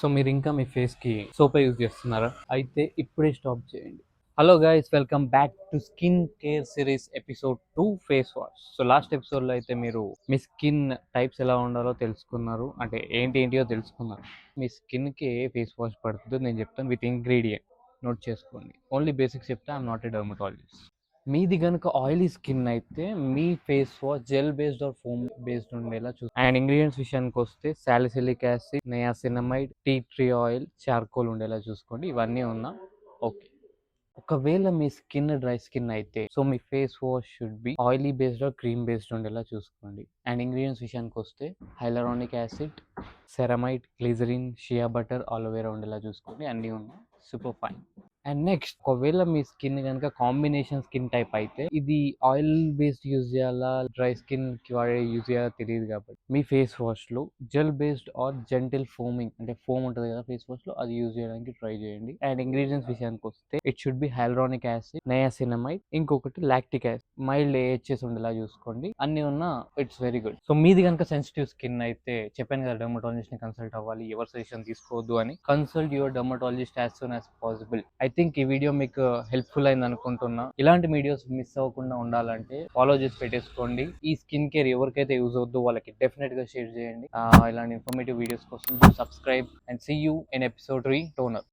So మీరు ఇంకా మీ ఫేస్‌కి సోపే యూజ్ చేస్తున్నారా? అయితే ఇప్పుడే స్టాప్ చేయండి. Hello guys, welcome back to skin care series episode 2 face wash. So last ఎపిసోడ్‌లో అయితే మీరు మీ స్కిన్ టైప్స్ ఎలా ఉండాలో తెలుసుకున్నారు. అంటే ఏంటియో తెలుసుకున్నారు. మీ స్కిన్‌కి ఏ ఫేస్ వాష్ పడుతుందో నేను చెప్తాను విత్ ఇంగ్రీడియంట్. నోట్ చేసుకోండి. ఓన్లీ బేసిక్స్ చెప్తా. I'm not a dermatologist. మీది గనుక ఆయిలీ స్కిన్ అయితే మీ face wash gel based or foam based ఉండేలా చూసి అండ్ ఇంగ్రీడియంట్స్ విషయానికి వస్తే salicylic acid, niacinamide, tea tree oil, charcoal ఉండేలా చూసుకోండి. ఇవన్నీ ఉన్నా ఓకే. ఒకవేళ మీ స్కిన్ డ్రై స్కిన్ అయితే సో మీ face wash should be oily based or cream based ఉండేలా చూసుకోండి. అండ్ ఇంగ్రీడియంట్స్ విషయానికి వస్తే hyaluronic acid, ceramide, glycerin, shea butter, aloe vera ఉండేలా చూసుకోండి. అన్నీ ఉన్నాయి. Super fine. అండ్ నెక్స్ట్ ఒకవేళ మీ స్కిన్ కనుక కాంబినేషన్ స్కిన్ టైప్ అయితే ఇది ఆయిల్ బేస్డ్ యూజ్ చేయాలా, డ్రై స్కిన్ కి వాడే యూజ్ చేయాలా తెలియదు కాబట్టి మీ ఫేస్ వాష్ లో gel based are gentle foaming అంటే ఫోమ్ ఉంటుంది కదా ఫేస్ వాష్ లో, అది యూజ్ చేయడానికి ట్రై చేయండి. అండ్ ఇంగ్రీడియంట్స్ విషయానికి వస్తే it should be hyaluronic acid, niacinamide, ఇంకొకటి లాక్టిక్ యాసిడ్, మైల్డ్ ఏహెచ్ఎస్ ఉండేలా చూసుకోండి. అన్ని ఉన్నా ఇట్స్ వెరీ గుడ్. సో మీది కనుక సెన్సిటివ్ స్కిన్ అయితే చెప్పాను కదా, డెర్మటాలజిస్ట్ ని కన్సల్ట్ అవ్వాలి, ఎవరి సజెషన్ తీసుకోవద్దు అని. Consult your dermatologist as soon as possible. I think ఈ వీడియో మీకు హెల్ప్ఫుల్ అయింది అనుకుంటున్నా. ఇలాంటి వీడియోస్ మిస్ అవ్వకుండా ఉండాలంటే ఫాలో చేసి పెట్టేసుకోండి. ఈ స్కిన్ కేర్ ఎవరికైతే యూజ్ అవుద్దో వాళ్ళకి డెఫినెట్ గా షేర్ చేయండి. ఇలాంటి ఇన్ఫర్మేటివ్ వీడియోస్ కోసం subscribe and see you in episode 3 toner.